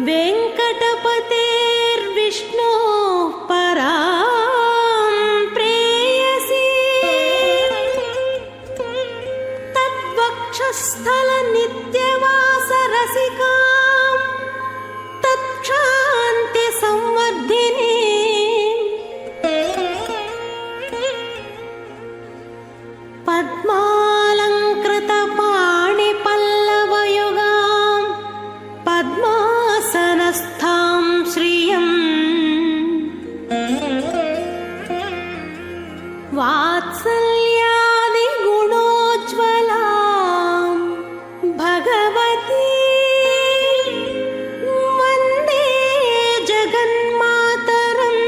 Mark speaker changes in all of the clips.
Speaker 1: वेङ्कटपतेर्विष्णोः परां प्रेयसी तद्वक्षस्थलनित्यवासरसिकां तत्क्षान्तिसंवर्धिनी पद्मालङ्कृतपाणिपल्लवयुगां पद्मासनस्थां श्रियम् वात्सल्यादिगुणोज्ज्वलां भगवती वन्दे जगन्मातरम्।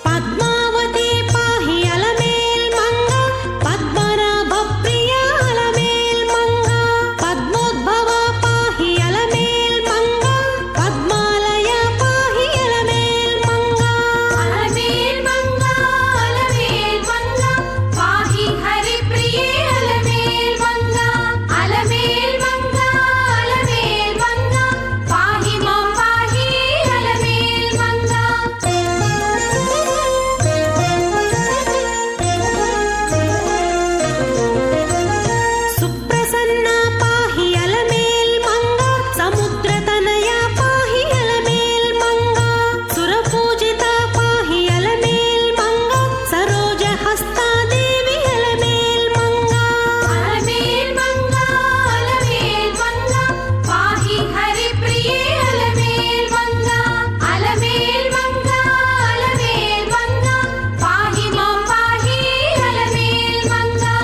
Speaker 1: पद्मावती पाहि अलमेल्मङ्गा पद्मनाभप्रिया अलमेल्मङ्गा पद्मोद्भवा पाहि अलमेल्मङ्गा पद्मालया पाहि अलमेल्मङ्गा
Speaker 2: अलमेल्मङ्गा अलमेल्मङ्गा पाहि हरिप्रिये अलमेल्मङ्गा अलमेल्मङ्गा अलमेल्मङ्गा पाहि मां पाहि अलमेल्मङ्गा
Speaker 1: सुप्रसन्ना पाहि अलमेल्मङ्गा समुद्रतनया पाहि अलमेल्मङ्गा सुरपूजिता पाहि अलमेल्मङ्गा सरोजहस्ता देवी अलमेल्मङ्गा
Speaker 2: अलमेल्मङ्गा अलमेल्मङ्गा पाहि हरिप्रिये अलमेल्मङ्गा अलमेल्मङ्गा अलमेल्मङ्गा पाहि मां पाहि अलमेल्मङ्गा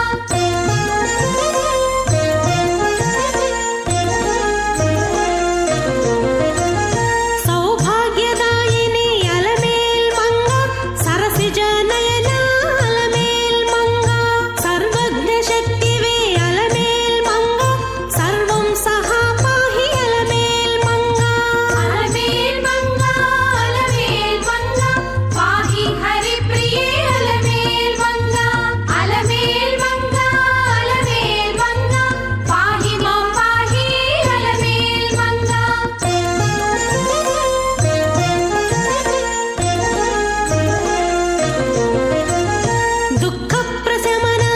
Speaker 1: सौभाग्यदायिनी अलमेल्मङ्गा सरसिजनयना अलमेल्मङ्गा सर्वज्ञशक्तिवे अलमेल्मङ्गा सर्वं सहा पाहि अलमेल्मङ्गा
Speaker 2: अलमेल्मङ्गा अलमेल्मङ्गा पाहि हरिप्रिये अलमेल्मङ्गा अलमेल्मङ्गा अलमेल्मङ्गा पाहि मां पाहि अलमेल्मङ्गा
Speaker 1: दुःखप्रशमना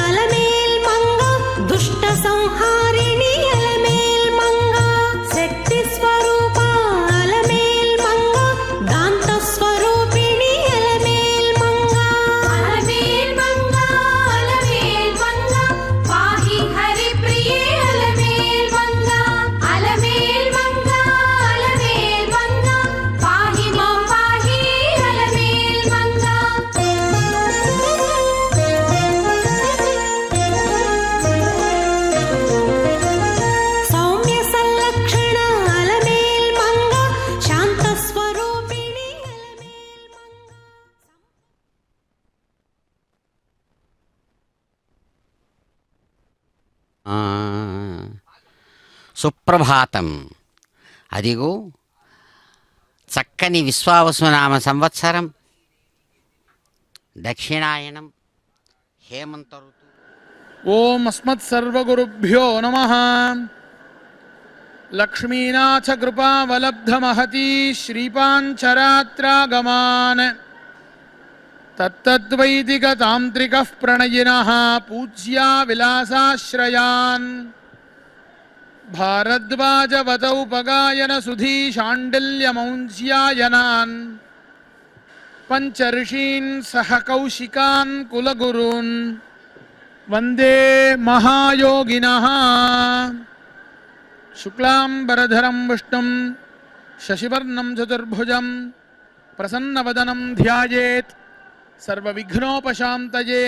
Speaker 1: अलमेल्मङ्गा दुष्टसंहारिणी अलमेल्मङ्गा शक्तिस्वरूपा अलमेल्मङ्गा दान्तस्वरूपिणी अलमेल्मङ्गा
Speaker 2: अलमेल्मङ्गा अलमेल्मङ्गा पाहि हरिप्रिये अलमेल्मङ्गा अलमेल्मङ्गा अलमेल्मङ्गा पाहि मां पाहि अलमेल्मङ्गा
Speaker 1: सौम्यसल्लक्षणा अलमेल्मङ्गा शान्तस्वरूपिणी
Speaker 3: సుప్రభాతం. అదిగో చక్కని విశ్వావసునామ సంవత్సరం, దక్షిణాయనం, హేమంత ఋతు.
Speaker 4: ఓం అస్మత్సర్వగురుభ్యో నమః. లక్ష్మీనాథ కృపావలబ్ధమహతీ శ్రీపాంచరాత్రాగమాన్ తత్తద్వైదిక తాంత్రికః ప్రణయినః పూజ్యా విలాసాశ్రయాన్ భారద్వాజవతౌపగాయన సుధీ శాండిల్యమౌంజ్యాయనాన్ పంచర్షీన్ సహ కౌశికాన్ కులగురూన్ వందే మహాయోగినః. శుక్లాంబరధరం విష్ణుం శశివర్ణం చతుర్భుజం ప్రసన్నవదనం ధ్యాయేత్ సర్వవిఘ్నోపశాంతయే.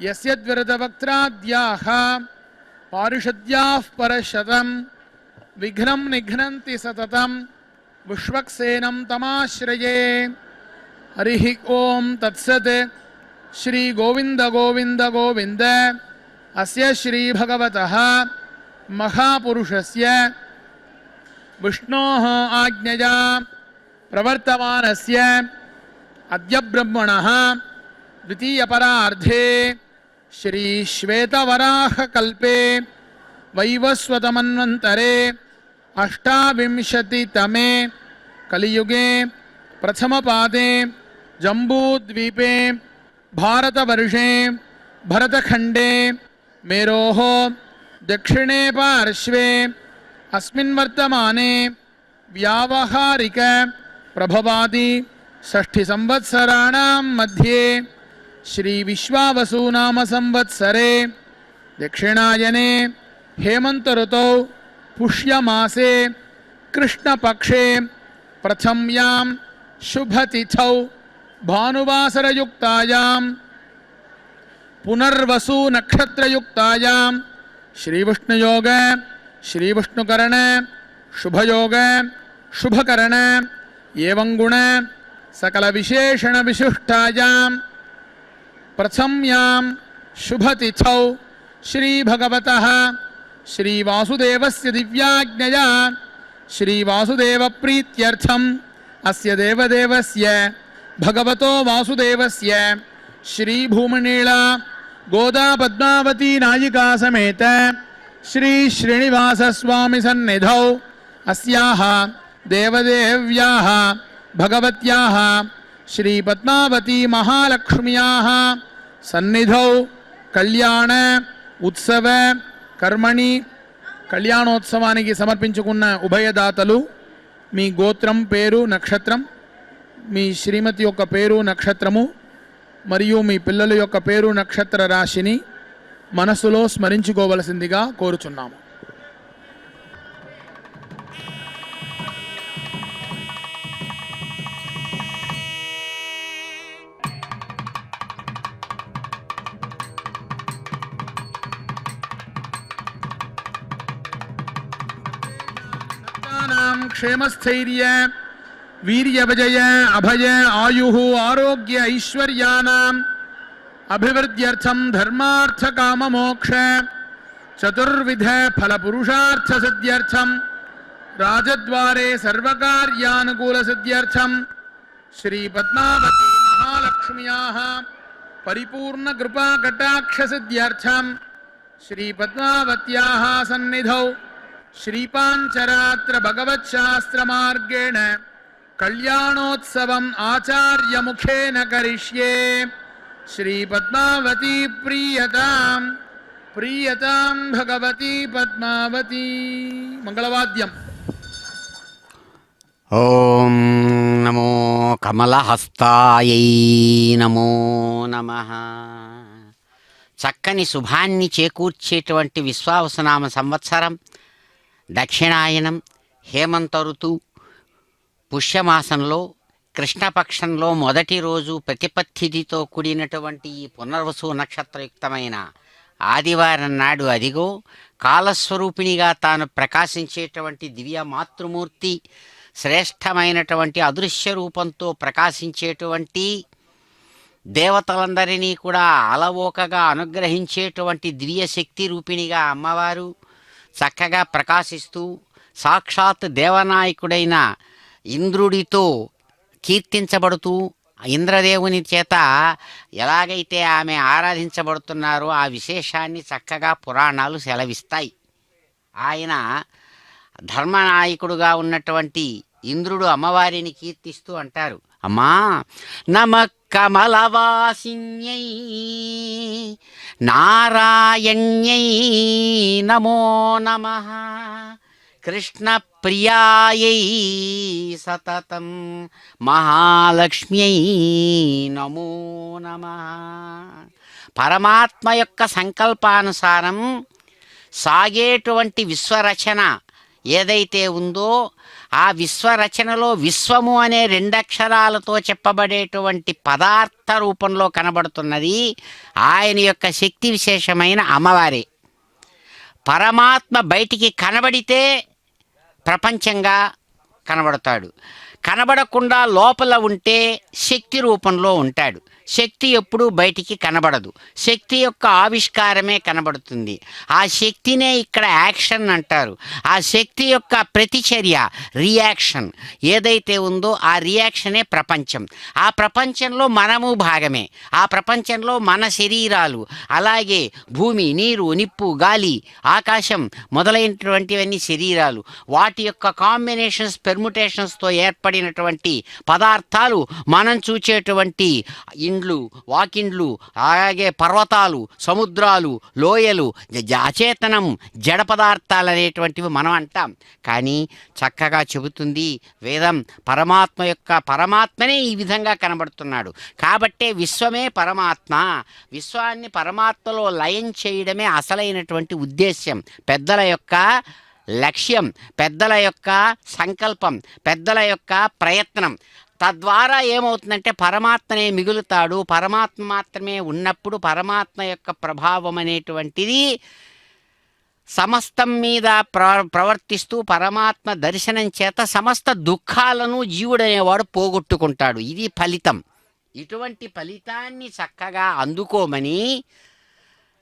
Speaker 4: యస్యద్విరతవక్త్రాద్యాః పారిషద్యాః పరశతం విఘ్నం నిఘ్నంతి సతతం విశ్వక్సేనం తమాశ్రయే. హరి ఓం తత్సత్. శ్రీ గోవింద గోవింద గోవింద. అస్య శ్రీ భగవతః महापुरुषस्य विष्णोः आज्ञया प्रवर्तमानस्य अद्य ब्रह्मणः द्वितीयपरार्धे श्रीश्वेतवराहकल्पे वैवस्वतमन्वन्तरे अष्टाविंशतितमे कलियुगे प्रथमपादे जम्बूद्वीपे भारतवर्षे भरतखण्डे मेरोः दक्षिणे पार्श्वे अस्मिन् वर्तमाने व्यावहारिक प्रभवादि षष्ठिसंवत्सराणां मध्ये श्रीविश्वावसुनाम संवत्सरे दक्षिणायने हेमन्तऋतौ पुष्यमासे कृष्णपक्षे प्रथम्यां शुभतिथौ भानुवासरयुक्तायां पुनर्वसु नक्षत्रयुक्तायां श्रीविष्णुयोग श्रीविष्णुकरण शुभयोग शुभकरण एवं गुण सकल विशेषण विशिष्टायां प्रथम्यां शुभतिथौ श्री भगवतः श्री वासुदेवस्य दिव्याज्ञया श्री वासुदेव प्रीत्यर्थम् अस्य देवदेवस्य भगवतो वासुदेवस्य श्री भूमनीला गोदा पद्मावती नायिका समेत श्री श्रीनिवास स्वामी सन्निधौ अस्याः देवदेव्याः भगवत्याः श्री पद्मावती महालक्ष्म्याः सन्निधौ कल्याण उत्सव कर्मणि కళ్యాణోత్సవానికి సమర్పించుకున్న ఉభయదాతలు మీ గోత్రం పేరు నక్షత్రం మీ శ్రీమతి యొక్క పేరు నక్షత్రము మరియు మీ పిల్లల యొక్క పేరు నక్షత్ర రాశిని మనసులో స్మరించుకోవలసిందిగా కోరుచున్నాము. क्षेमस्थैर्य वीर्य विजय अभय आयु आरोग्य ऐश्वर्यानाम् अभिवृद्ध्यर्थं धर्मार्थ काम मोक्ष चतुर्विध फल पुरुषार्थ सिद्ध्यर्थं राजद्वारे सर्वकार्यानुकूल सिद्ध्यर्थं श्री पद्मावती महालक्ष्म्याः परिपूर्ण कृपा कटाक्ष सिद्ध्यर्थं श्री पद्मावत्याः सन्निधौ श्रीपांचरात्र भगवत्शास्त्र मार्गेण कल्याणोत्सवम् आचार्य मुखेन करिष्ये. श्री पद्मावती प्रीयतां प्रीयतां भगवती पद्मावती. मंगलवाद्यम.
Speaker 3: ఓం నమో కమలహస్తాయై నమో నమః. చక్కని శుభాన్ని చేకూర్చేటువంటి విశ్వావసునామ సంవత్సరం దక్షిణాయనం హేమంత ఋతువు పుష్యమాసంలో కృష్ణపక్షంలో మొదటి రోజు ప్రతిపత్తితో కూడినటువంటి ఈ పునర్వసు నక్షత్రయుక్తమైన ఆదివారం నాడు అదిగో కాలస్వరూపిణిగా తాను ప్రకాశించేటువంటి దివ్య మాతృమూర్తి శ్రేష్టమైనటువంటి అదృశ్య రూపంతో ప్రకాశించేటువంటి దేవతలందరినీ కూడా అలవోకగా అనుగ్రహించేటువంటి దివ్య శక్తి రూపిణిగా అమ్మవారు చక్కగా ప్రకాశిస్తూ సాక్షాత్ దేవనాయకుడైన ఇంద్రుడితో కీర్తించబడుతూ ఇంద్రదేవుని చేత ఎలాగైతే ఆమె ఆరాధించబడుతున్నారో ఆ విశేషాన్ని చక్కగా పురాణాలు సెలవిస్తాయి. ఆయన ధర్మనాయకుడుగా ఉన్నటువంటి ఇంద్రుడు అమ్మవారిని కీర్తిస్తూ అంటారు, అమ్మా నమ కమలవాసిన్యై నారాయణ్యై నమో నమః కృష్ణప్రియాయై సతతం మహాలక్ష్మ్యై నమో నమః. పరమాత్మ యొక్క సంకల్పానుసారం సాగేటువంటి విశ్వరచన ఏదైతే ఉందో ఆ విశ్వరచనలో విశ్వము అనే రెండక్షరాలతో చెప్పబడేటువంటి పదార్థ రూపంలో కనబడుతున్నది ఆయన యొక్క శక్తి విశేషమైన అమ్మవారే. పరమాత్మ బయటికి కనబడితే ప్రపంచంగా కనబడతాడు, కనబడకుండా లోపల ఉంటే శక్తి రూపంలో ఉంటాడు. శక్తి ఎప్పుడూ బయటికి కనబడదు. శక్తి యొక్క ఆవిష్కారమే కనబడుతుంది. ఆ శక్తినే ఇక్కడ యాక్షన్ అంటారు. ఆ శక్తి యొక్క ప్రతిచర్య రియాక్షన్ ఏదైతే ఉందో ఆ రియాక్షనే ప్రపంచం. ఆ ప్రపంచంలో మనము భాగమే. ఆ ప్రపంచంలో మన శరీరాలు, అలాగే భూమి, నీరు, నిప్పు, గాలి, ఆకాశం మొదలైనటువంటివన్నీ శరీరాలు. వాటి యొక్క కాంబినేషన్స్, పెర్ముటేషన్స్తో ఏర్పడినటువంటి పదార్థాలు మనం చూచేటువంటి ఇండ్లు, వాకిండ్లు, అలాగే పర్వతాలు, సముద్రాలు, లోయలు, అచేతనం, జడ పదార్థాలు అనేటువంటివి మనం అంటాం. కానీ చక్కగా చెబుతుంది వేదం, పరమాత్మనే ఈ విధంగా కనబడుతున్నాడు. కాబట్టే విశ్వమే పరమాత్మ. విశ్వాన్ని పరమాత్మలో లయం చేయడమే అసలైనటువంటి ఉద్దేశ్యం, పెద్దల యొక్క లక్ష్యం, పెద్దల యొక్క సంకల్పం, పెద్దల యొక్క ప్రయత్నం. తద్వారా ఏమవుతుందంటే పరమాత్మనే మిగులుతాడు. పరమాత్మ మాత్రమే ఉన్నప్పుడు పరమాత్మ యొక్క ప్రభావం అనేటువంటిది సమస్తం మీద ప్రవర్తిస్తూ పరమాత్మ దర్శనం చేత సమస్త దుఃఖాలను జీవుడనేవాడు పోగొట్టుకుంటాడు. ఇది ఫలితం. ఇటువంటి ఫలితాన్ని చక్కగా అందుకోమని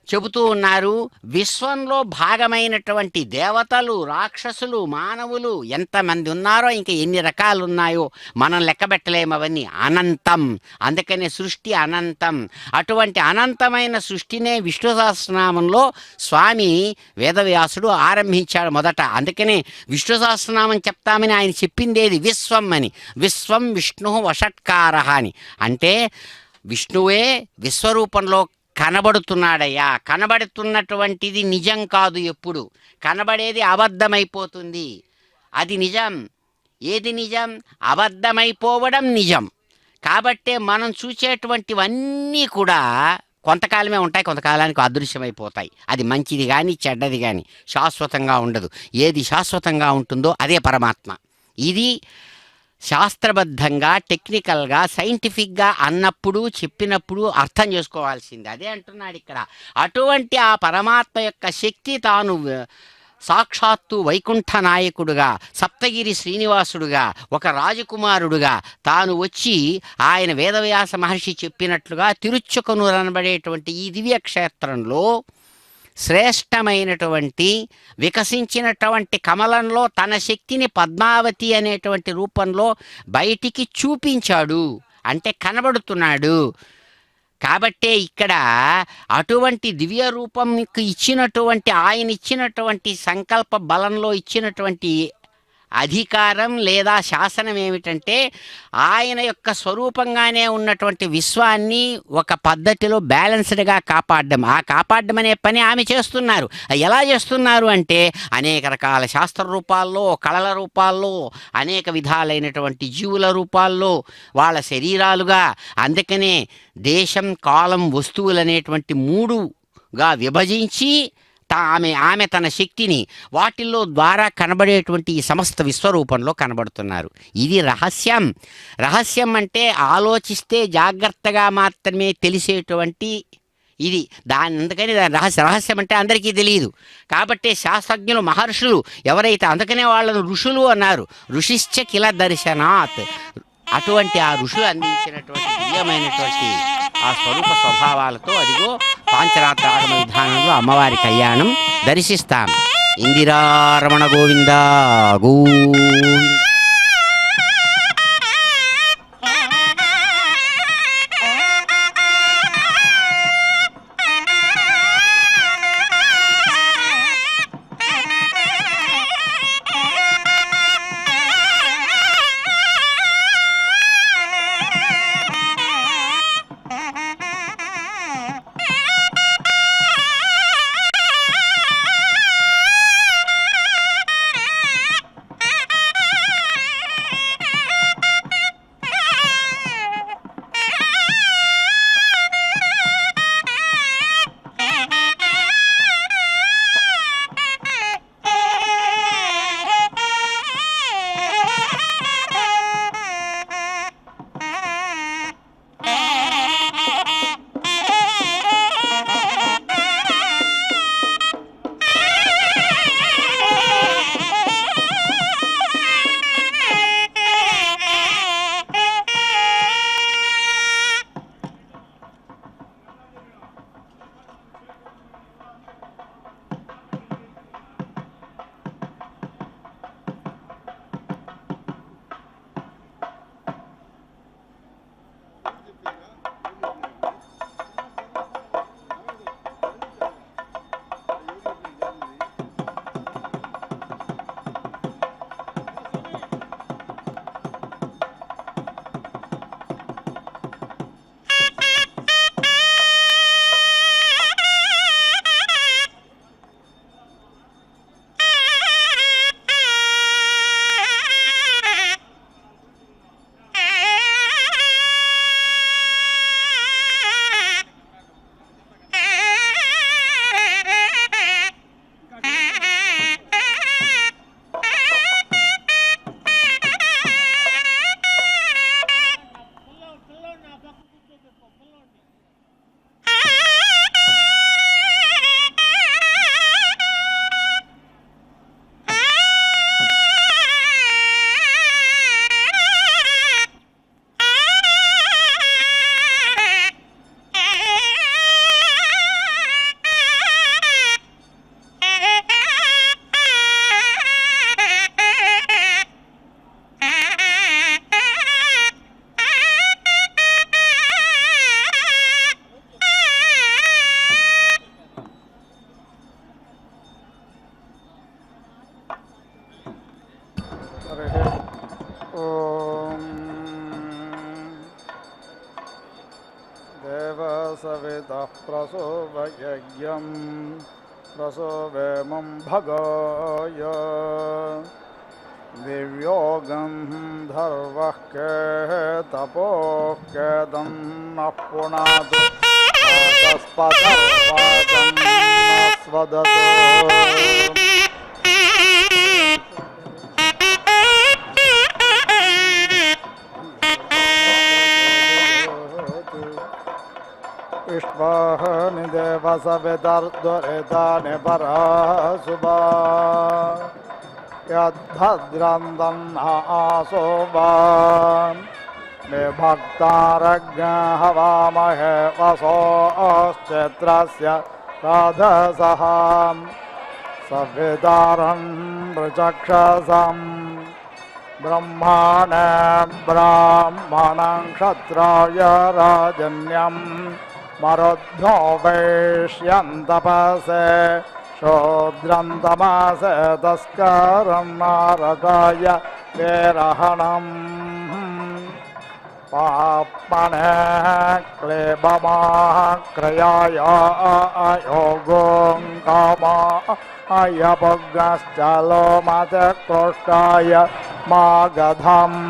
Speaker 3: చెబుతూ ఉన్నారు. విశ్వంలో భాగమైనటువంటి దేవతలు, రాక్షసులు, మానవులు ఎంతమంది ఉన్నారో, ఇంకా ఎన్ని రకాలు ఉన్నాయో మనం లెక్కబెట్టలేము. అవన్నీ అనంతం. అందుకనే సృష్టి అనంతం. అటువంటి అనంతమైన సృష్టినే విష్ణు సహస్రనామంలో స్వామి వేదవ్యాసుడు ఆరంభించాడు మొదట. అందుకనే విష్ణు సహస్రనామం చెప్తామని ఆయన చెప్పిందేది విశ్వం అని. విశ్వం విష్ణు వషట్కార అని. అంటే విష్ణువే విశ్వరూపంలో కనబడుతున్నాడయ్యా. కనబడుతున్నటువంటిది నిజం కాదు. ఎప్పుడు కనబడేది అబద్ధమైపోతుంది. అది నిజం. ఏది నిజం? అబద్ధమైపోవడం నిజం. కాబట్టే మనం చూసేటువంటివన్నీ కూడా కొంతకాలమే ఉంటాయి, కొంతకాలానికి అదృశ్యమైపోతాయి. అది మంచిది కానీ చెడ్డది కానీ శాశ్వతంగా ఉండదు. ఏది శాశ్వతంగా ఉంటుందో అదే పరమాత్మ. ఇది శాస్త్రబద్ధంగా, టెక్నికల్గా, సైంటిఫిక్గా అన్నప్పుడు, చెప్పినప్పుడు అర్థం చేసుకోవాల్సింది. అదే అంటున్నాడు ఇక్కడ. అటువంటి ఆ పరమాత్మ యొక్క శక్తి తాను సాక్షాత్తు వైకుంఠ నాయకుడుగా, సప్తగిరి శ్రీనివాసుడుగా, ఒక రాజకుమారుడుగా తాను వచ్చి ఆయన వేదవ్యాస మహర్షి చెప్పినట్లుగా తిరుచుకనూరు అనబడేటువంటి ఈ దివ్యక్షేత్రంలో శ్రేష్టమైనటువంటి వికసించినటువంటి కమలంలో తన శక్తిని పద్మావతి అనేటువంటి రూపంలో బయటికి చూపించాడు. అంటే కనబడుతున్నాడు. కాబట్టే ఇక్కడ అటువంటి దివ్య రూపంకి ఇచ్చినటువంటి, ఆయన ఇచ్చినటువంటి సంకల్ప బలంలో ఇచ్చినటువంటి అధికారం లేదా శాసనం ఏమిటంటే ఆయన యొక్క స్వరూపంగానే ఉన్నటువంటి విశ్వాన్ని ఒక పద్ధతిలో బ్యాలెన్స్డ్గా కాపాడడం. ఆ కాపాడడం అనే పని ఆమె చేస్తున్నారు. ఎలా చేస్తున్నారు అంటే అనేక రకాల శాస్త్ర రూపాల్లో, కళల రూపాల్లో, అనేక విధాలైనటువంటి జీవుల రూపాల్లో, వాళ్ళ శరీరాలుగా. అందుకనే దేశం, కాలం, వస్తువులు అనేటువంటి మూడుగా విభజించి ఆమె తన శక్తిని వాటిల్లో ద్వారా కనబడేటువంటి ఈ సమస్త విశ్వరూపంలో కనబడుతున్నారు. ఇది రహస్యం. రహస్యం అంటే ఆలోచిస్తే జాగ్రత్తగా మాత్రమే తెలిసేటువంటి ఇది. అందుకని రహస్యం అంటే అందరికీ తెలియదు. కాబట్టి శాస్త్రజ్ఞులు, మహర్షులు ఎవరైతే, అందుకనే వాళ్ళను ఋషులు అన్నారు. ఋషిశ్చ కిల దర్శనాత్. అటువంటి ఆ ఋషులు అందించినటువంటి దివ్యమైనటువంటి ఆ స్వరూప స్వభావాలతో అదిగో పాంచరాత్ర ఆగమ విధానంలో అమ్మవారి కళ్యాణం దర్శిస్తాం. ఇందిరారమణ గోవింద గోవింద.
Speaker 5: देवसवितः प्रसूवयज्ञं प्रसूवेमं भगाय दिव्योगं धर्वः के तपोः केदन्नः पुनातु स्वदतो इष्वाहनि देवसवितर्दुरितानि परासुभा यद्भद्रन्दन्नासो वा निभक्तारज्ञहवामहे वसोश्चित्रस्य राधसः सवितारं ऋचक्षसं ब्रह्माणे ब्राह्मणं क्षत्राय राजन्यं मरुद्भ्यो वैश्यन्तपसे शूद्रं तमसे तस्करं नारकाय वेरहणम् पाप्मने क्लेबमाक्रयाय अयोगों कामाय पुग्गश्च लोमचक्रोष्टाय मागधम्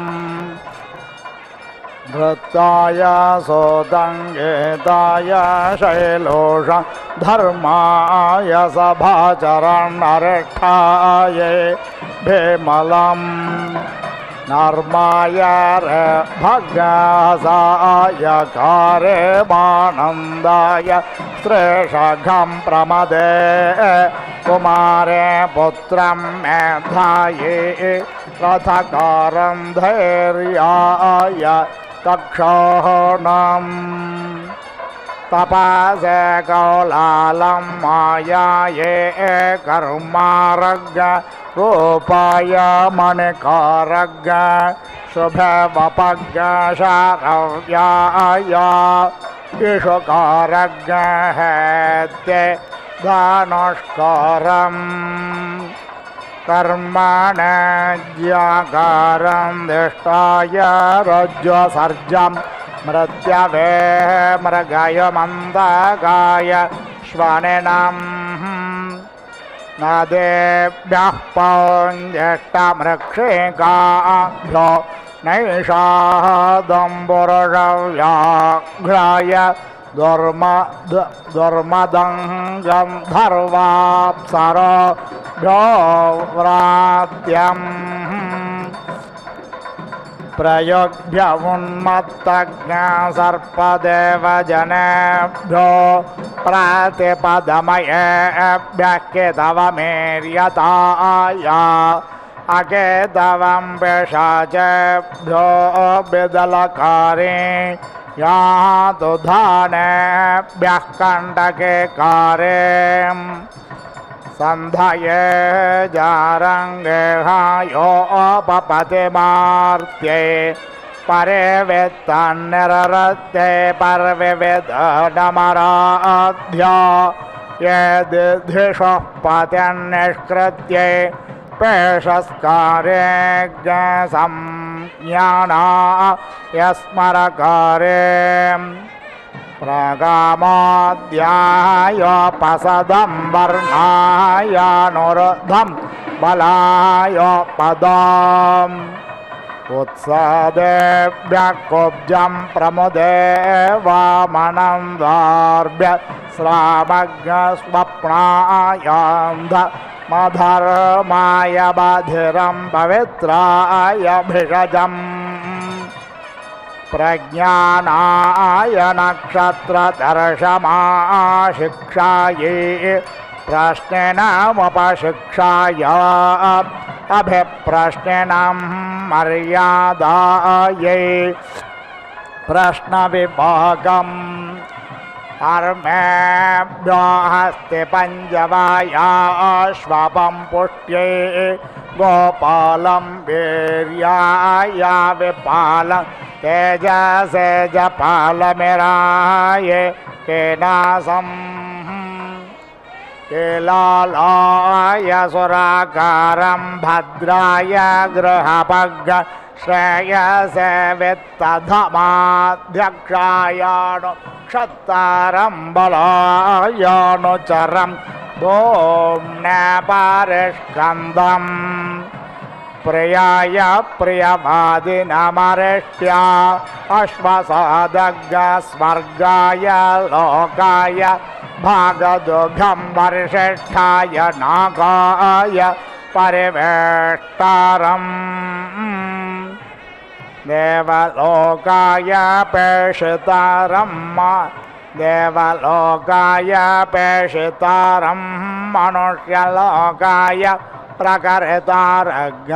Speaker 5: भृत्ताय सोदङ्गेताय शैलोष धर्माय सभाचरणरिष्ठाय भेमलम् नर्माय भगासाय कारे मानन्दाय श्रेषघं प्रमदे कुमारे पुत्रं मेधाये रथकारं धैर्याय तक्षोणम् तपसे कौलालं मायाये कर्मारज्ञ रूपाय मणिकारज्ञ शुभवपज्ञ शारव्याय इषुकारज्ञ हेत्ये धनुष्कारम् कर्मण्यज्ञाकारं दिष्टाय रज्ज्वसर्जम् मृत्यवे मृगयमन्दगाय श्वनिनं नदेभ्यः पौञ्ज्येष्टमृक्षिकाभ्यो नैषादम्बुरुषव्याघ्राय दुर्मदङ्गं धर्वाप्सरोभ्यो व्रात्यम् प्रयोग्य उन्मत्तज्ञ सर्पदेवजनेभ्यो प्रतिपदमयेभ्यः केतवमेर्यताय अकेतवं पिशाचेभ्यो विदलकारे यातु धानेभ्यः कण्टके कारे सन्धये जारङ्गेहायोपपतिमार्त्ये परे वेत्तान्निररत्ये पर्विविदनमराध्य ये दिधिषः पत्यन्निष्कृत्ये पेशस्कारे ज्ञसंज्ञाना यस्मरकारे प्रगामाद्यायोपसदं वर्णायानुरुद्धं बलाय पदम् उत्सदेभ्यः कुब्जं प्रमुदे वामनन्दार्भ्य श्रामज्ञस्वप्नायान्ध मधर्माय बधिरं पवित्राय भिषजम् प्रज्ञानाय नक्षत्रदर्शमाशिक्षायै प्रश्नेनमुपशिक्षाय अभिप्रश्नेनं मर्यादायै प्रश्नविभागम् कर्मेभ्यो हस्ति पञ्चवायाश्वपं पुष्ट्ये गोपालं वीर्याय विपालं तेजसे जपालमिराय केनासम् कीलालाय सुराकारं भद्राय गृहपग्ग श्रेयसे वित्तधमाध्यक्षायानु क्षत्तारं बलायानुचरं भूम्नेपरिष्कन्दम् प्रियाय प्रियवादिनमरिष्ट्या अश्वसादग्ग स्वर्गाय लोकाय भागदुघं वरिष्ठाय नागाय परिवेष्टारम् देवलोकाय पेषितारं देवलोकाय पेषितारं मनुष्यलोकाय प्रकरितारज्ञ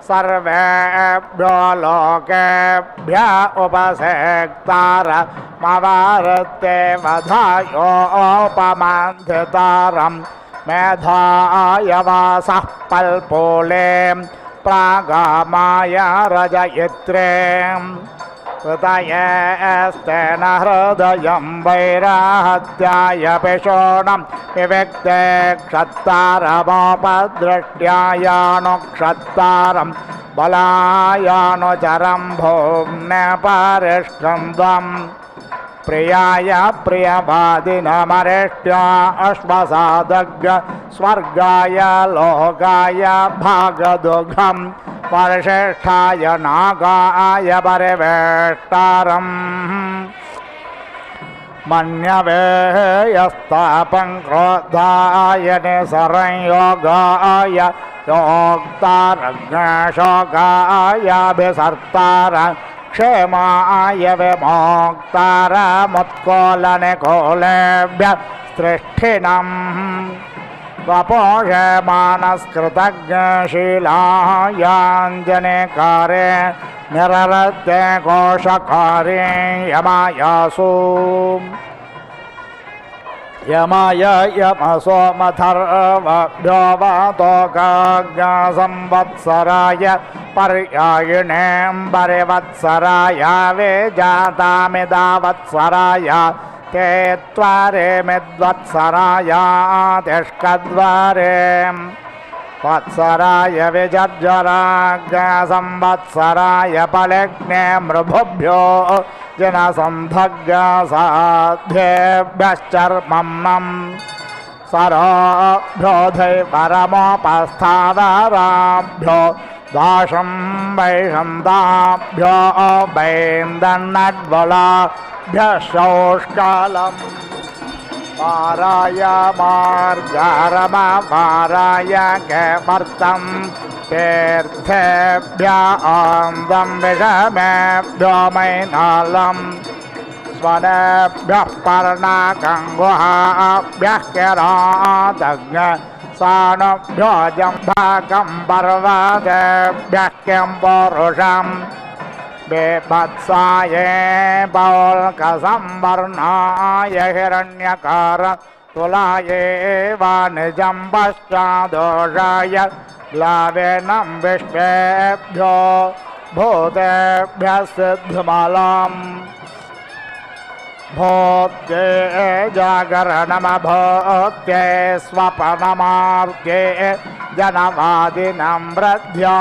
Speaker 5: सर्वेभ्यो लोकेभ्य उपसेक्तारमवरुत्ते वधायोपमन्थितारं मेधाय वासः पल्पोले प्रागामाय रजयित्रे कृतयेस्तेन हृदयं वैराहत्याय पिशोणं विविक्ते क्षत्तारमोपदृष्ट्यायानुक्षत्तारं बलायानुचरं भूम्नेपरिष्कन्दम् प्रियाय प्रियवादिनमरिष्ट्या अश्वसादग्ग स्वर्गाय लोकाय भागदुघं वरिष्ठाय नागाय परिवेष्टारम् मन्यवे यस्तापं क्रोधाय निसंयोगाय योक्तारज्ञशोकायाभिसर्तार क्षेमाय विमोक्तारमुत्कोलनिकोलेभ्यः सृष्टिनम् वपोषमानस्कृतज्ञशीलायाञ्जनेकारे निररते कोशकारे यमायासु यमाय यमसोमथर्वभ्यो वातोकाज्ञसंवत्सराय पर्यायिणें परिवत्सराय वेजातामिदावत्सराय ते त्वारे मिद्वत्सराय तिष्कद्वारे वत्सराय विजर्जराज्ञसंवत्सराय पलिग्ने मृभुभ्यो जनसन्धज्ञसाध्येभ्यश्चर्मं सरोभ्यो धैवरमोपस्थावराभ्यो दाशं वैषन्दाभ्यो वैन्दन्नड्वलाभ्यः शौष्कालम् माराय मार्गारममाराय केमर्तं तीर्थेभ्य आन्दं विषमेभ्यो मैनालम् स्वनेभ्यः पर्णाकङ्गुहाभ्यः किरातज्ञ सानुभ्यो जम्भाकं पर्वतेभ्यः किं पौरुषम् बेभत्साये पौल्कसंवर्णाय हिरण्यकार तुलाये वाणिजं पश्चादोषाय ग्लावेनं विश्वेभ्यो भूतेभ्यः सिद्धिमलम् भूत्ये जागरणमभूत्ये स्वपनमार्गे जनवादिनं वृद्ध्या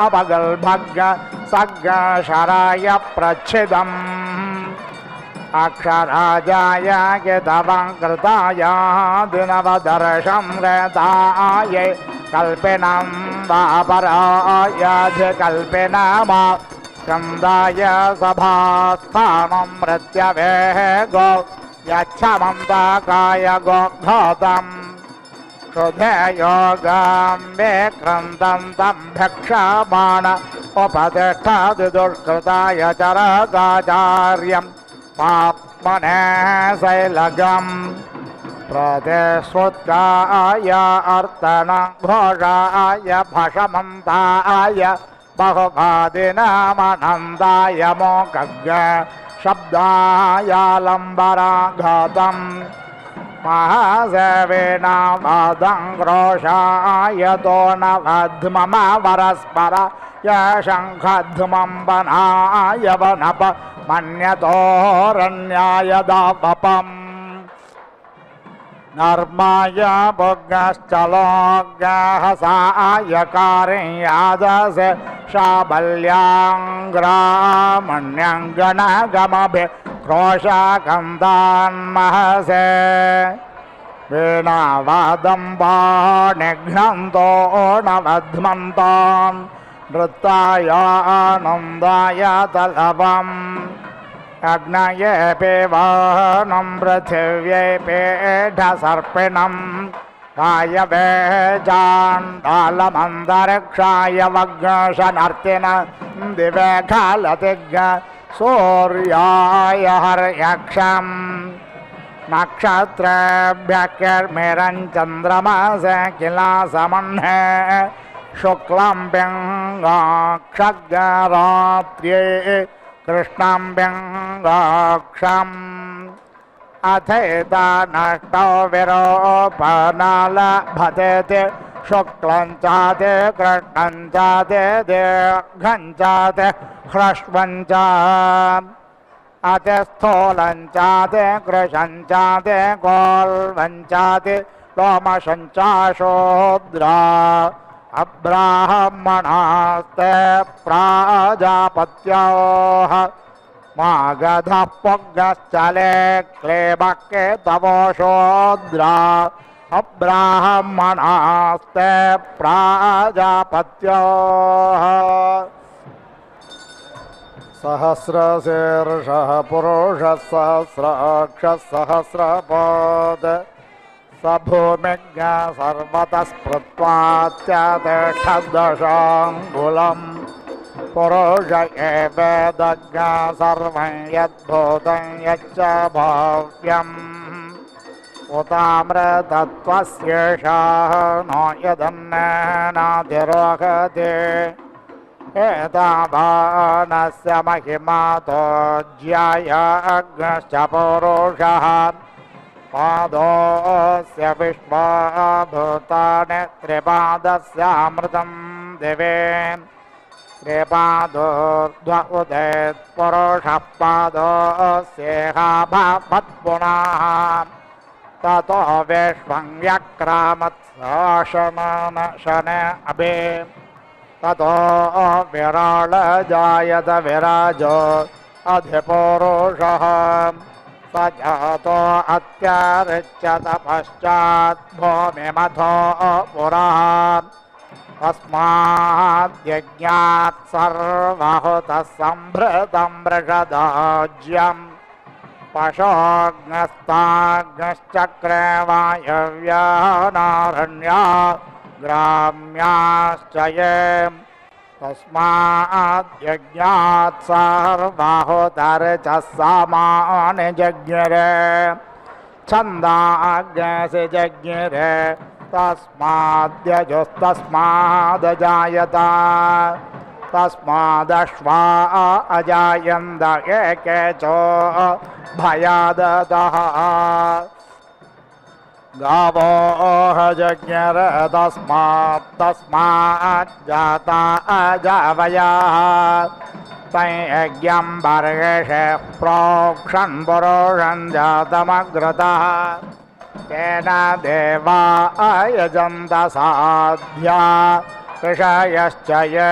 Speaker 5: अपगल्भग्ग सग्गशराय प्रच्छिदम् अक्षराजाय गितवङ्कृताय दिनवदर्शं रेताय कल्पिनं वापरायाधिकल्पिनमा स्कन्दाय सभास्थानं मृत्यवेगो यच्छमन्ताकाय गोघोतम् क्षुधे योगां विक्रन्दन्तं भिक्षमाण उपतिष्ठदिदुष्कृताय चरगाचार्यं पाप्मने शैलगम् प्रतिश्रुत्काय अर्तनघोषाय भषमन्ताय बहुवादिनामनन्दाय मोकज्ञ शब्दायालम्बराघातम् महासेवेनावादं क्रोशाय तो न वध्मम परस्पर य शङ्खध्मं वनाय वनप मन्यतोरण्याय दापपम् नर्माय भुग्श्चलोग्यः सायकार्यादसे शाबल्याङ्ग्रामण्यङ्गणगमभि क्रोशकन्दान्महसे वीणावादम्बानिघ्नन्तो नवध्मन्तान् नृत्तायानन्दाय तलवम् अग्नये पिबनं पृथिव्यै पीठसर्पिणम् वायवे चाण्डालमन्तरिक्षाय वग्शनर्तिन दिवे खालतिग् सूर्याय हर्यक्षम् नक्षत्रेभ्यः कर्मिरञ्चन्द्रमसे किलासमह्ने शुक्लं पिङ्गाक्षरात्र्ये कृष्णं पिङ्गाक्षम् अथैता नष्टो विरोपनलभतेति शुक्लं चाते कृष्णं चाते दीर्घं चाते ह्रस्वं च अतिस्थूलं चाते कृशं चाते गोल्वं चाते लोमशं च शूद्रा अब्राह्मणास्ते प्राजापत्योः मागधः पुग्गश्चले क्लेबके तवो शूद्रा अब्राह्मणास्ते प्राजापत्योः सहस्रशीर्षः पुरुषः सहस्राक्षः सहस्रपाद स भूमिज्ञ सर्वतः स्मृत्वात्यतिष्ठद्दशाङ्गुलम् पुरुष एवेदज्ञ सर्वं यद्भूतं यच्च भाव्यम् उतामृतत्वस्येषः नो यदन्नेनातिरोहते एतावानस्य महिमातो ज्यायाग्नश्च पुरुषः पादोऽस्य विश्वाभूतानि त्रिपादस्यामृतं दिवे त्रिपादोर्ध्व उदेत्पुरुषः पादोऽस्येहाभवत्पुनः ततो विश्वं व्यक्रामत्साशनशने अभि ततो विराळजायत विराजो अधिपुरुषः स जातो अत्यारिच्यत पश्चात् भूमिमथो पुरः तस्माद्यज्ञात् सर्वहुतः सम्भृतं वृषदाज्यम् पशोऽग्नस्ताग्नश्चक्रे वायव्यानारण्या ग्राम्याश्च ये तस्माद्यज्ञात् सर्वहुतर्चः सामानि जज्ञिरे छन्दाग्नसि जज्ञिरे तस्माद्यजुस्तस्मादजायत तस्मादश्वा अजायन्त एके च भयादतः गावो जज्ञर तस्माज्जाता अजावयाः तैज्ञं वर्गेषे प्रोक्षन् पुरुषं जातमग्रतः तेन देवा अयजन्त साध्या ऋषयश्च ये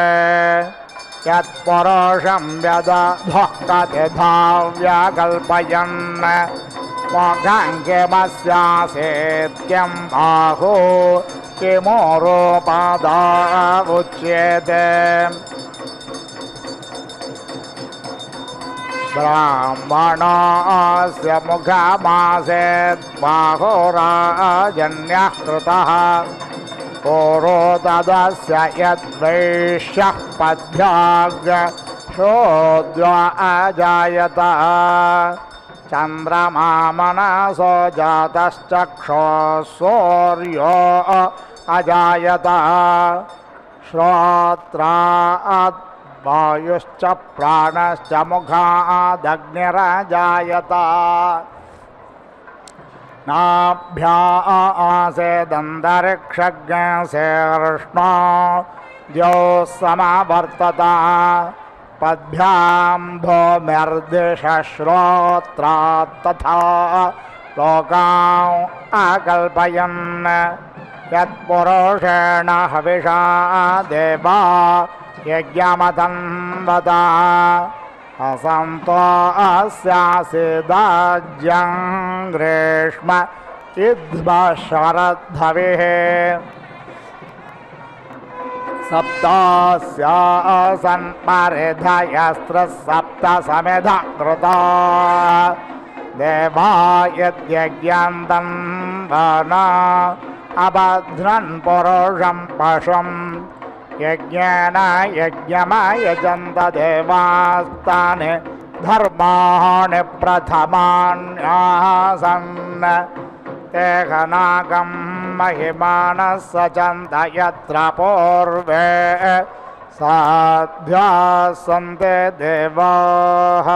Speaker 5: यत्पुरुषं व्यदधः व्याकल्पयन् मोघं किमस्यासेत्यं बाहो किमोरोपादा उच्यते ब्राह्मणस्य मुखमासेत् बाहोराजन्यः कृतः पुरो तदस्य यद्वैश्यः पद्भ्याग् शूद्रो अजायत चन्द्रमा मनसो जातश्चक्षुः सूर्यो अजायत श्रोत्रात् वायुश्च प्राणश्च मुखादग्निरजायत नाभ्या आसेदन्तरिक्षज्ञशीर्ष्णो द्यौः समवर्तत पद्भ्यां भूमिर्दिशश्रोत्रात् तथा लोकान् अकल्पयन् यत्पुरुषेण हविषा देवा यज्ञमतन्वता असन्तो अस्यासिदाज्यं ग्रीष्म इद्मशरद्धविः सप्तास्यासन्परिधयस्त्रसप्त समिध कृता देवा यद्यज्ञान्तं वन अबध्नन् पुरुषं पशुं यज्ञेन यज्ञमयजन्त देवास्तानि धर्माणि प्रथमान्यासन् ते घनाकं महिमानः सचन्त यत्र पूर्वे साध्याः सन्ते देवाः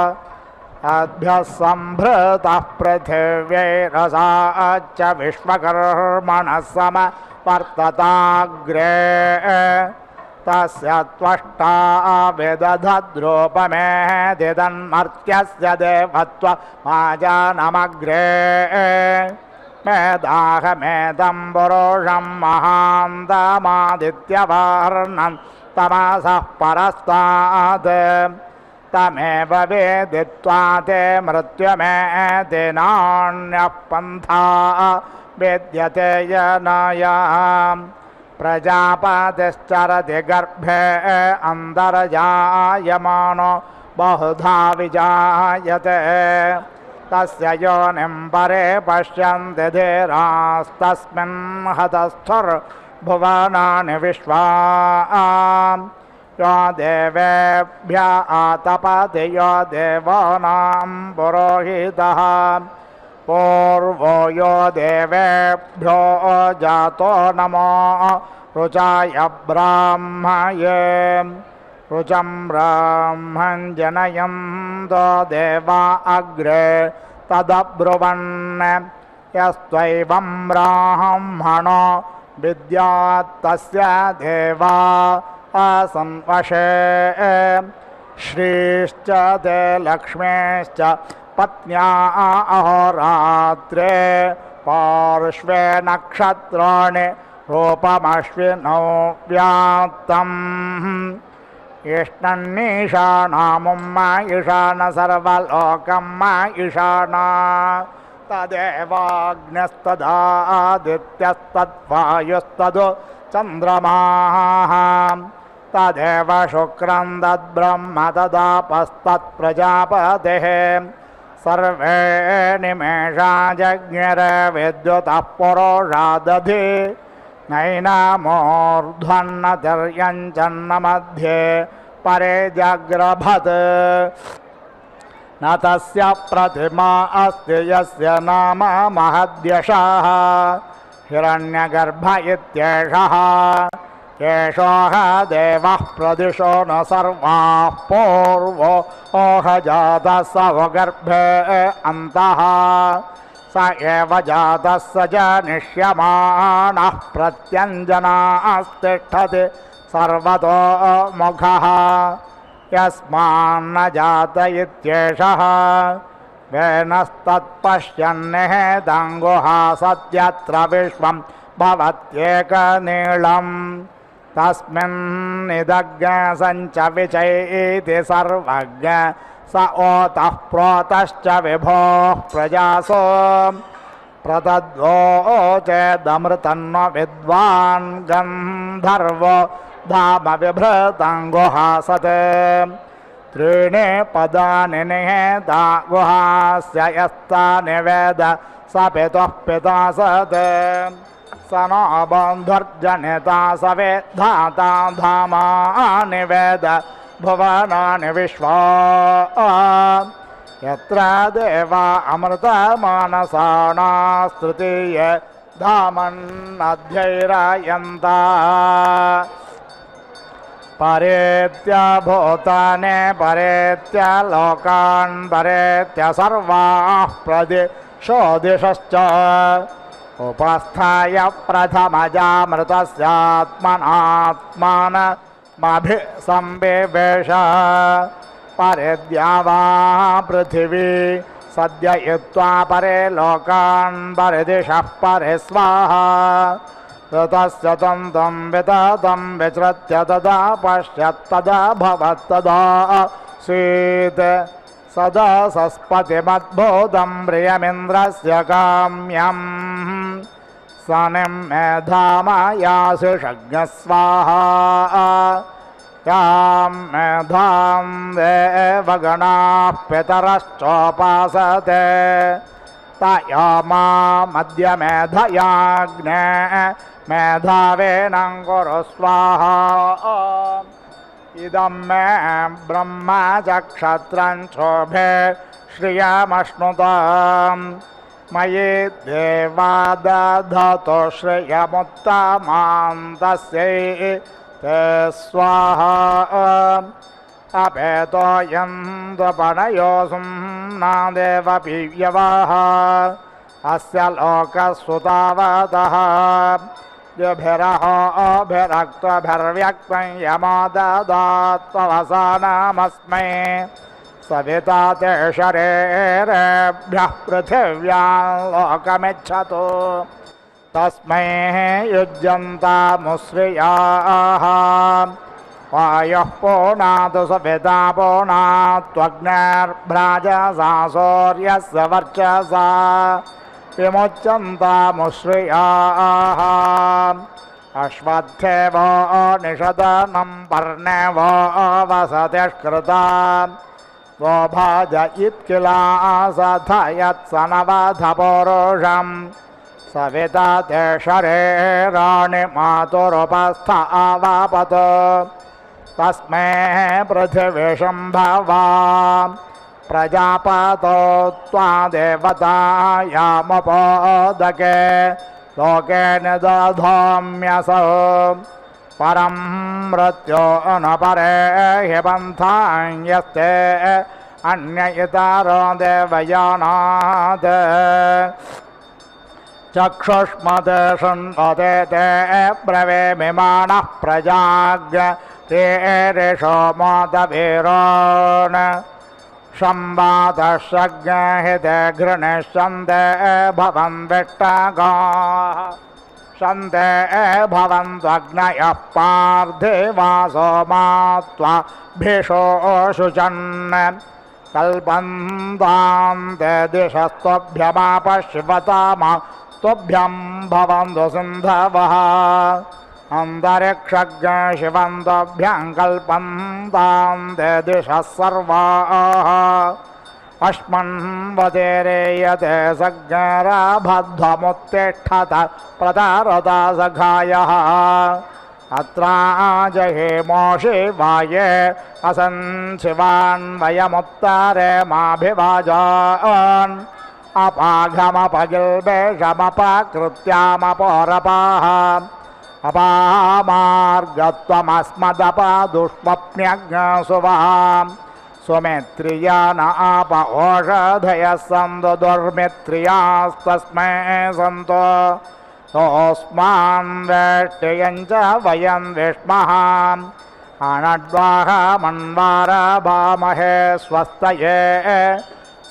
Speaker 5: अभ्यः सम्भृतः पृथिव्यैरसाच्च विश्वकर्मणः समवर्तताग्रे तस्य त्वष्टा विदधद्रूपमेदिदन्मर्त्यस्य देवत्वमाजानमग्रे मेदाहमेदं पुरुषं महान्तमादित्यवर्णन् तमसः परस्तात् तमेव वेदित्वा ते मृत्युमेति नान्यः पन्था विद्यते यनायाम् प्रजापतिश्चरति गर्भे अन्तर्जायमानो बहुधा विजायते तस्य योनिं परे पश्यन्ति धीरास्तस्मिन् हतस्थुर्भुवनानि विश्वा यो देवेभ्य आतपति यो देवानां पुरोहितः पूर्वो यो देवेभ्यो जातो नमो रुचाय ब्राह्मये रुचं ब्राह्मं जनयन्तो देवा अग्रे तदब्रुवन् यस्त्वैवं ब्राह्मणो विद्यात् तस्य देवा असन्वशे श्रीश्च ते लक्ष्मीश्च पत्न्या अहोरात्रे पार्श्वे नक्षत्राणि रूपमश्विनौ व्याप्तम् ईष्णन्नीशानामुम्म ईशान सर्वलोकम् ईशाना तदेवाग्न्यस्तदादित्यस्तद्वायुस्तदु चन्द्रमाः तदेव शुक्रं तद्ब्रह्म तदापस्तत्प्रजापतेः सर्वे निमेषा जज्ञिरे विद्युतः पुरोषादधि नैनामूर्ध्वन्नतिर्यञ्चन्न मध्ये परे जग्रभत् न तस्य प्रतिमा अस्ति यस्य नाम महद्यशः हिरण्यगर्भ इत्येषः एषोह देवः प्रदिशो न सर्वाः पूर्वो ओहजातः स गर्भे अन्तः स एव जातः स जनिष्यमाणः प्रत्यञ्जनास्तिष्ठति सर्वतो मुखः यस्मान्न जात इत्येषः वेनस्तत्पश्यन्निहेदङ्गुहा सत्यत्र विश्वं भवत्येकनीळम् तस्मिन्निदग्सञ्च विचैति सर्वज्ञ स ओतः प्रोतश्च विभोः प्रजासो प्रतद्वोचेदमृतन्व विद्वान् गन्धर्वो धाम बिभृतं गुहासत् त्रीणि पदानि निहेता गुहास्य यस्तानि वेद स पितुः पिता सत् स नो बन्धुर्जनिता स वेद्धाता धामानि वेद भुवनानि विश्वा यत्र देवा अमृतमानसानास्तृतीय धामन्नध्यैरायन्ता परेत्य भूतानि परेत्य लोकान् परेत्य सर्वाः प्रदिशो दिशश्च उपस्थाय प्रथमजामृतस्यात्मनात्मानमभिसंविवेश परिद्या वा पृथिवी सद्ययित्वा परे लोकान् परिदिशः परे स्वाहा ऋतस्य तन्तं विततं विचृत्य तदा पश्यत्तदा भवत्तदा सीत् सदा सस्पतिमद्भुतं प्रियमिन्द्रस्य काम्यम् सनिं मेधामयासुषज्ञः स्वाहा यां मेधां देवगणाः पितरश्चोपासते तया मद्य मेधयाग्ने मेधावेनं कुरु स्वाहा इदं मे ब्रह्मा च क्षत्रं शोभे श्रियमश्नुताम् मयि देवा दधतो श्रियमुत्तमां तस्यै ते स्वाहा अपेतो यन्द्रपणयोऽसुं न देवपीयवः अस्य लोकसुतावतः यभिरहोभिरक्तभिर्व्यक्तं यमो ददात्ववसानमस्मै सविता ते शरेरेभ्यः पृथिव्यां लोकमिच्छतु तस्मै युज्यन्तामुश्रियाः वायुः पूर्णातु सविता पूर्णात्वग्निर्भ्राजसा सूर्यस्य वर्चसा विमुच्यन्तामुश्रियाः अश्वत्थेवो निषदनं पर्णेवो वसतिष्कृता वो भाज इत्किलासथ यत्सनवधपौरुषं सविता ते शरेराणि मातुरुपस्थावापत् तस्मै पृथिवीशम्भवा प्रजापतो त्वा देवतायामुपोदके लोके निदधाम्यसौ परं मृत्यो न परे हि पन्थां यस्ते अन्य इतरो देवयानात् चक्षुष्मते शृण्वते ते ब्रवीमिमानः प्रजाग्रेषो मोदवीरोन् संवादशज्ञहिते घृणिष्यन्ते भवन्विष्टगाः शन्ते भवन्त्वग्नयः पार्थिवासो मात्वा भिषोऽशुचन् कल्पन्तान्ते दिशस्त्वभ्यमापश्वतामा त्वभ्यं भवन्तु सिन्धवः अन्तरिक्षज्ञ शिवन्तभ्यं कल्पन्तान्ते दिशः सर्वाः अस्मन्वतेरेयते सज्ञराभध्वमुत्तिष्ठत प्रतारता सखायः अत्राजहे मोषिवाये असंशिवान् वयमुत्तरे माभिभाजान् अपाघमपगिल्बेषमपकृत्यामपोरपाः अपामार्गत्वमस्मदपादुष्वप्न्यज्ञसुवाम् सुमित्रिया न आप ओषधयः सन्तु दुर्मित्रियास्तस्मै सन्तु सोऽस्मान् वेष्टियं च वयं विष्मः अनड्वाहमन्वारभामहे स्वस्तये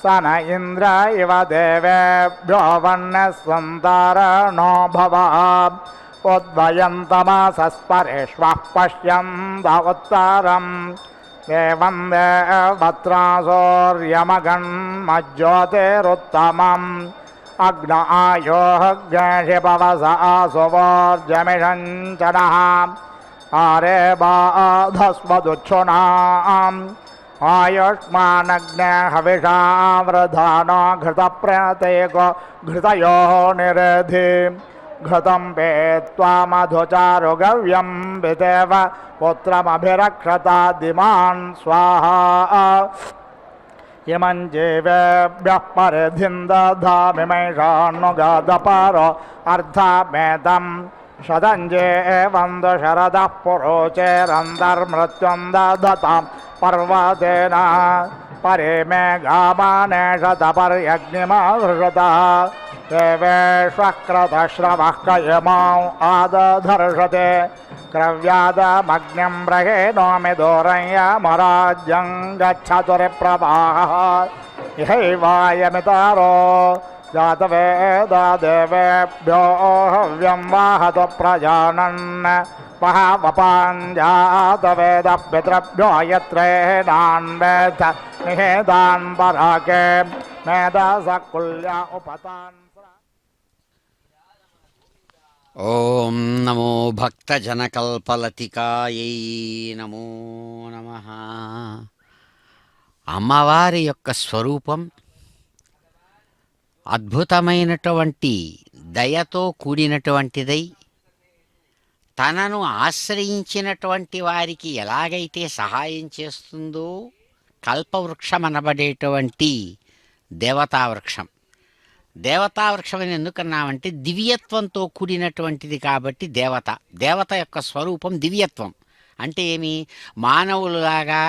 Speaker 5: स न इन्द्र इव देवेभ्यो वह्नः सन्तारणो भव उद्वयन्तमसस्परेष्वः पश्यन्त उत्तरम् एवं देवत्रासौर्यमगन्मज्योतिरुत्तमम् अग्न आयोऽग्निपवस आसुवोर्जमिषञ्चनः आरे बाधस्वदुच्छुनाम् आयुष्मानग्ने हविषा वृधानो घृतप्रत्येको घृतयोः निरधि घृतं पेत्वा मधुचारुगव्यं विदेव पुत्रमभिरक्षता दिमान् स्वाहा इमं जीवेभ्यः परिधिन्दधामिमैषान्नुगादपारो अर्धमेतं शतञ्जेवन्दु शरदः पुरोचेरन्तर्मृत्युं दधतां पर्वतेन परे मे गामाने शतपर्यग्निमाधृषतः देवेष्वक्रतश्रवः कयमां आदधर्षते क्रव्यादमग्निं ब्रहेणोमि दूरं यमराज्यं गच्छतु रिप्रवाहः ఇహైవాయమితారో జాతవేదా దేవేభ్యో హవ్యం వాహతో ప్రజానన్ మహావపాంజాతవేద పితృభ్యో యత్రేణాన్ వేద నిహేదాన్ పరాకే మేధసకుల్య ఉపతాన్.
Speaker 3: ఓం నమో భక్తజనకల్పలతికాయై నమో నమః. అమ్మవారి యొక్క స్వరూపం అద్భుతమైనటువంటి దయతో కూడినటువంటిదై తనను ఆశ్రయించినటువంటి వారికి ఎలాగైతే సహాయం చేస్తుందో కల్పవృక్షం అనబడేటువంటి దేవతావృక్షం. దేవతావృక్షం అని ఎందుకన్నామంటే దివ్యత్వంతో కూడినటువంటిది కాబట్టి దేవత యొక్క స్వరూపం దివ్యత్వం. అంటే ఏమి, మానవులలాగా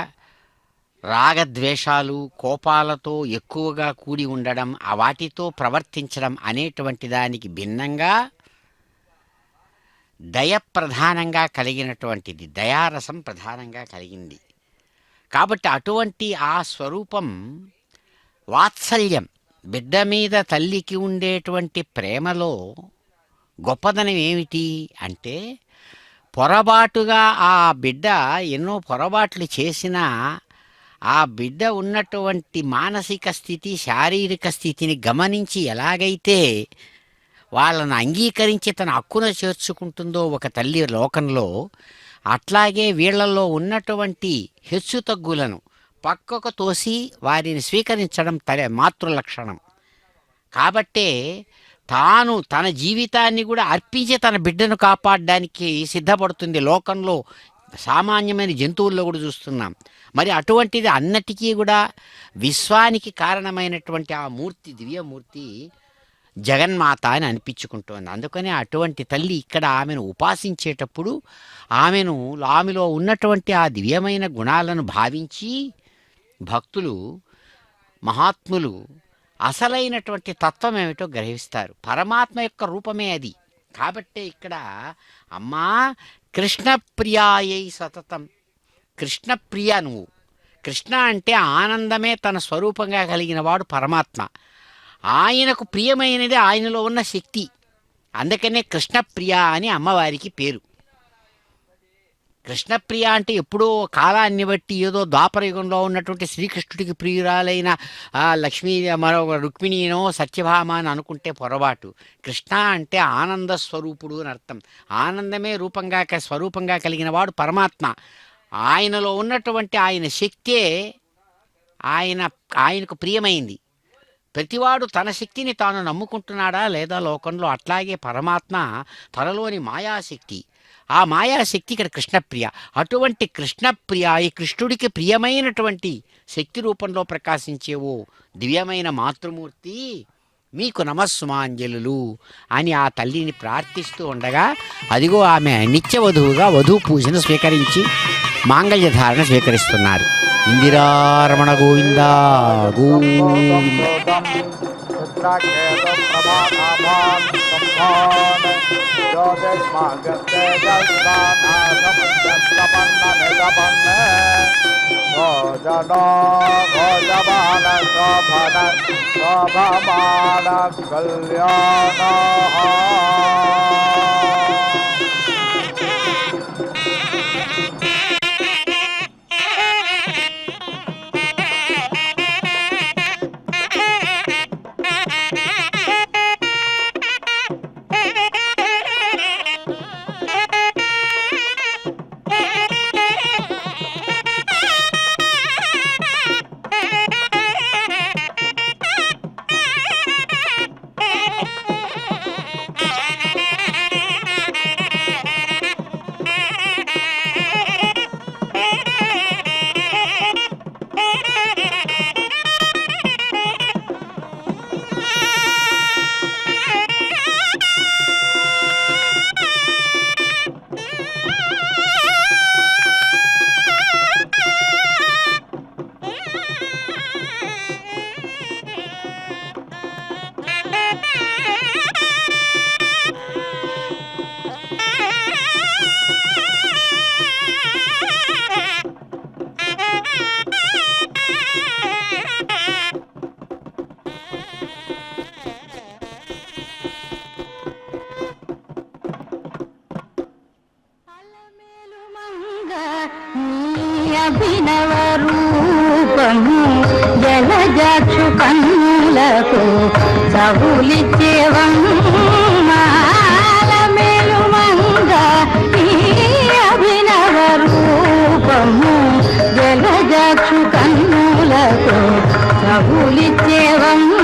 Speaker 3: రాగద్వేషాలు కోపాలతో ఎక్కువగా కూడి ఉండడం, వాటితో ప్రవర్తించడం అనేటువంటి దానికి భిన్నంగా దయ ప్రధానంగా కలిగినటువంటిది, దయారసం ప్రధానంగా కలిగింది. కాబట్టి అటువంటి ఆ స్వరూపం వాత్సల్యం, బిడ్డ మీద తల్లికి ఉండేటువంటి ప్రేమలో గొప్పదనం ఏమిటి అంటే, పొరపాటుగా ఆ బిడ్డ ఎన్నో పొరపాట్లు చేసినా ఆ బిడ్డ ఉన్నటువంటి మానసిక స్థితి, శారీరక స్థితిని గమనించి ఎలాగైతే వాళ్ళను అంగీకరించి తన హక్కున చేర్చుకుంటుందో ఒక తల్లి లోకంలో, అట్లాగే వీళ్ళల్లో ఉన్నటువంటి హెచ్చుతగ్గులను పక్కకు తోసి వారిని స్వీకరించడం మాతృలక్షణం. కాబట్టే తాను తన జీవితాన్ని కూడా అర్పించి తన బిడ్డను కాపాడడానికి సిద్ధపడుతుంది. లోకంలో సామాన్యమైన జంతువుల్లో కూడా చూస్తున్నాం. మరి అటువంటిది అన్నిటికీ కూడా విశ్వానికి కారణమైనటువంటి ఆ మూర్తి, దివ్యమూర్తి జగన్మాత అని అనిపించుకుంటోంది. అందుకనే అటువంటి తల్లి ఇక్కడ ఆమెను ఉపాసించేటప్పుడు ఆమెలో ఉన్నటువంటి ఆ దివ్యమైన గుణాలను భావించి భక్తులు, మహాత్ములు అసలైనటువంటి తత్వం ఏమిటో గ్రహిస్తారు. పరమాత్మ యొక్క రూపమే అది. కాబట్టే ఇక్కడ అమ్మా కృష్ణప్రియాయై సతతం, కృష్ణప్రియ నువ్వు. కృష్ణ అంటే ఆనందమే తన స్వరూపంగా కలిగిన వాడు పరమాత్మ. ఆయనకు ప్రియమైనది ఆయనలో ఉన్న శక్తి. అందుకనే కృష్ణప్రియ అని అమ్మవారికి పేరు. కృష్ణప్రియ అంటే ఎప్పుడో కాలాన్ని బట్టి ఏదో ద్వాపరయుగంలో ఉన్నటువంటి శ్రీకృష్ణుడికి ప్రియురాలైన లక్ష్మీ మరో రుక్మిణీనో సత్యభామ అని అనుకుంటే పొరపాటు. కృష్ణ అంటే ఆనంద స్వరూపుడు అని అర్థం. ఆనందమే స్వరూపంగా కలిగిన వాడు పరమాత్మ. ఆయనలో ఉన్నటువంటి ఆయన శక్తే ఆయనకు ప్రియమైంది. ప్రతివాడు తన శక్తిని తాను నమ్ముకుంటున్నాడా లేదా లోకంలో? అట్లాగే పరమాత్మ తనలోని మాయాశక్తి, ఆ మాయాశక్తి ఇక్కడ కృష్ణప్రియ. అటువంటి కృష్ణప్రియ, ఈ కృష్ణుడికి ప్రియమైనటువంటి శక్తి రూపంలో ప్రకాశించేవో దివ్యమైన మాతృమూర్తి, మీకు నమస్సుమాంజలు అని ఆ తల్లిని ప్రార్థిస్తూ ఉండగా, అదిగో ఆమె నిత్య వధువుగా వధువు పూజను స్వీకరించి మాంగళ్యధారణ స్వీకరిస్తున్నారు. ఇందిరారమణ గోవింద గోవింద.
Speaker 6: అభినవ రూపము జలజాక్షు కన్నులకు సవులిచ్చేవమ్మాల మేలుమంగ ఈ అభినవ రూపము జలజాక్షు కన్నులకు సవులిచ్చేవమ్మ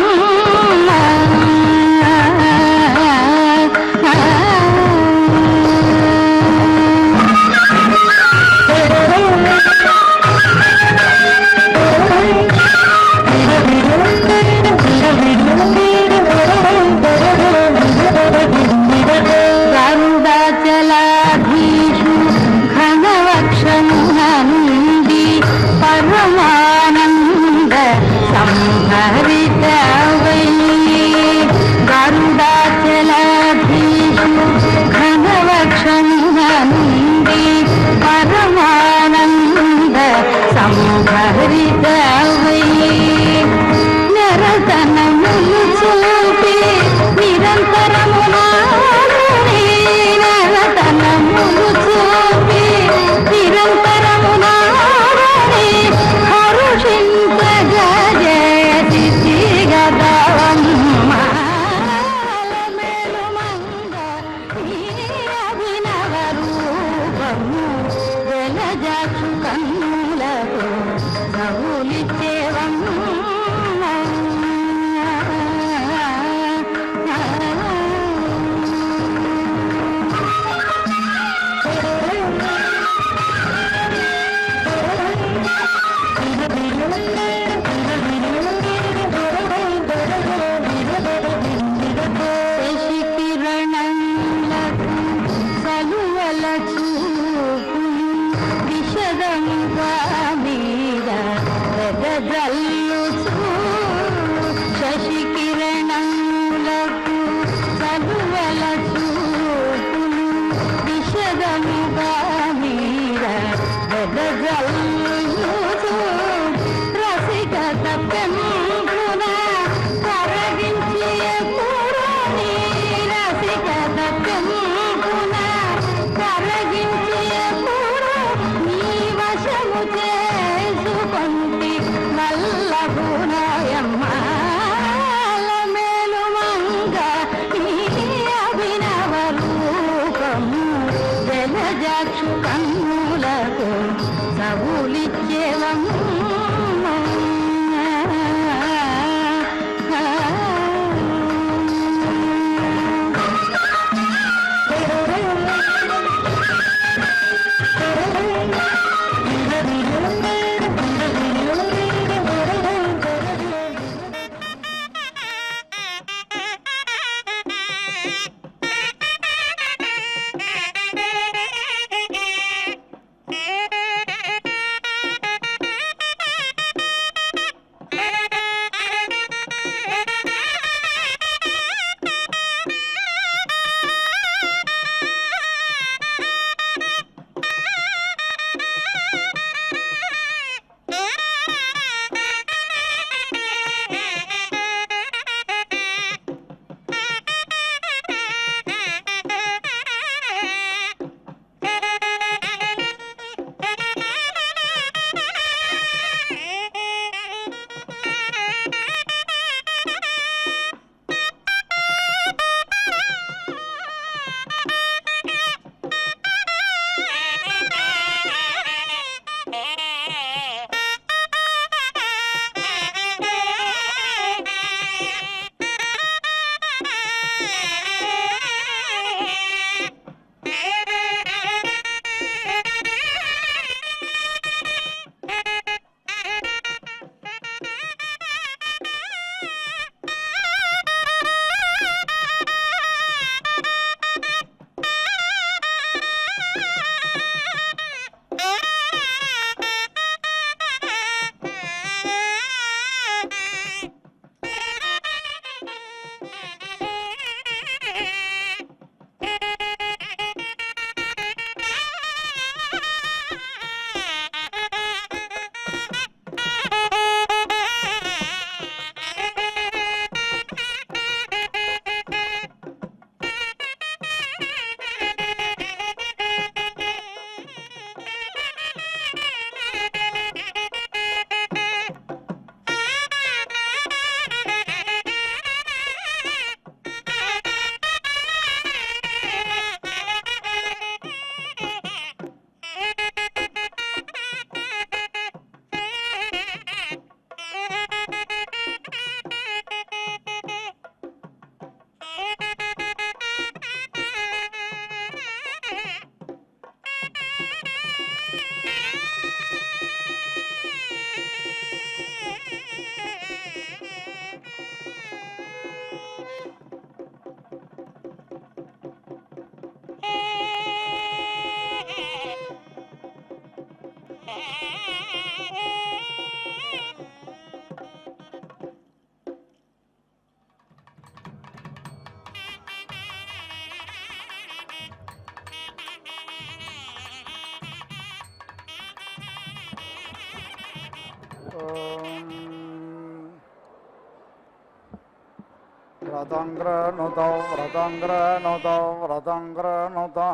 Speaker 5: వ్రతంగ్రనుతో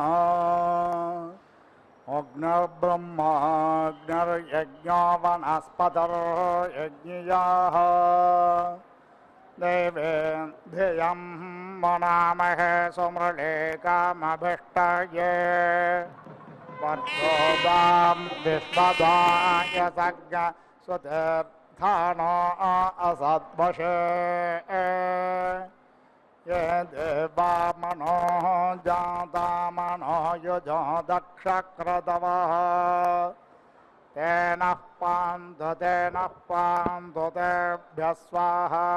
Speaker 5: అగ్నిర్బ్రహ్మాగ్నిర్యజ్ఞో వనస్పతిర్యజ్ఞియాః దేవేంద్రియం మనామహే సుమృళే కామభిష్టయే వర్ధోదాం విశ్వదాయ సజ్ఞ సుతీర్థానో అసద్వశే ये देवा मनो जाता मनो युजो दक्षक्रतवः तेन पान्तु तेभ्यः स्वाहा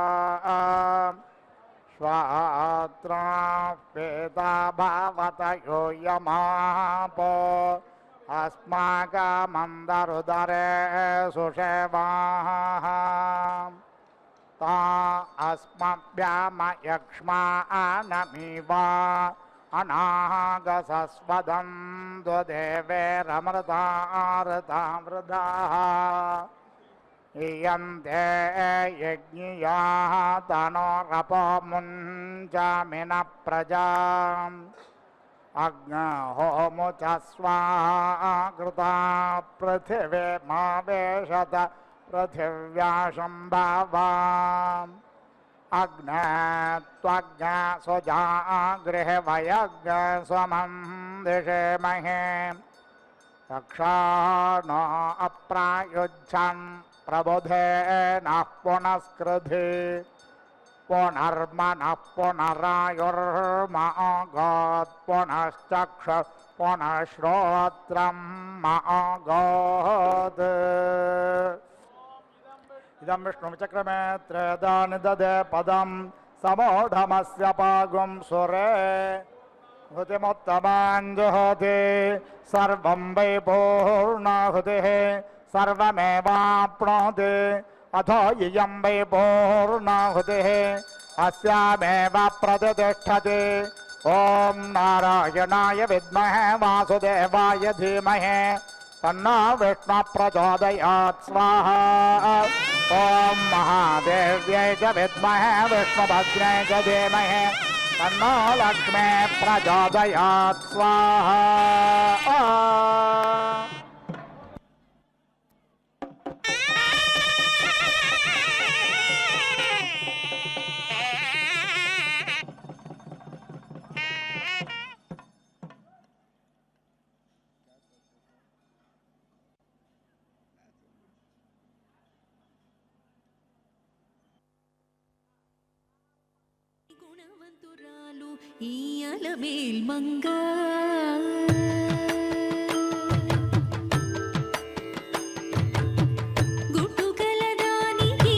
Speaker 5: स्वात्रा पेता भावत यूयमापो अस्माकमन्दरुदरे सुषेवाः ता अस्मभ्यामयक्ष्मानमिवा अनागसस्वदन्तु देवेरमृतामृतामृताः इयन्ते यज्ञियाः तनोरपमुञ्चामिनः प्रजाम् अग्नहोमुच स्वाहा कृता पृथिवे मा वेशत पृथिव्याशम्भावाम् अग्ने त्वग्ने स्वजागृहवयज्ञ स्वमं दिशेमहे रक्षाणो अप्रायुज्यन् प्रबुधे नः पुनस्कृधि पुनर्मनः पुनरायुर्मागात् पुनश्चक्ष पुनश्रोत्रं मागात् इदं विष्णुचक्रमे त्रेदानि ददे पदं समोढमस्य पागुं सुरे हुतिमुत्तमाञ्जुहोति सर्वं वै पूर्णाहुतिः सर्वमेवाप्नोति अथो इयं वै पूर्णाहुतिः अस्यामेव प्रतिष्ठति ॐ नारायणाय विद्महे वासुदेवाय धीमहि तन्नो विष्णुः प्रचोदयात् स्वाहा ॐ महादेव्यै च विद्महे विष्णुभद्रै च धीमहि तन्नो लक्ष्मी प्रचोदयात् स्वाहा
Speaker 1: గుణవంతురాలు ఈ అలమేల్మంగ గుట్టుగలదానికి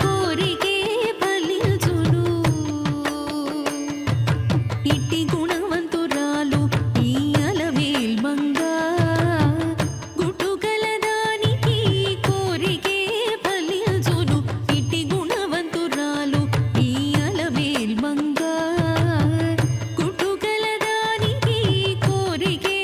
Speaker 1: కోరికే ఫలించును ఇట్టి గుణవంతురాలు ఈ అలమేల్మంగ గుట్టుగలదానికి కోరికే ఫలించును ఇట్టి గుణవంతురాలు ఈ అలమేల్మంగ గుట్టుగలదానికి కోరికే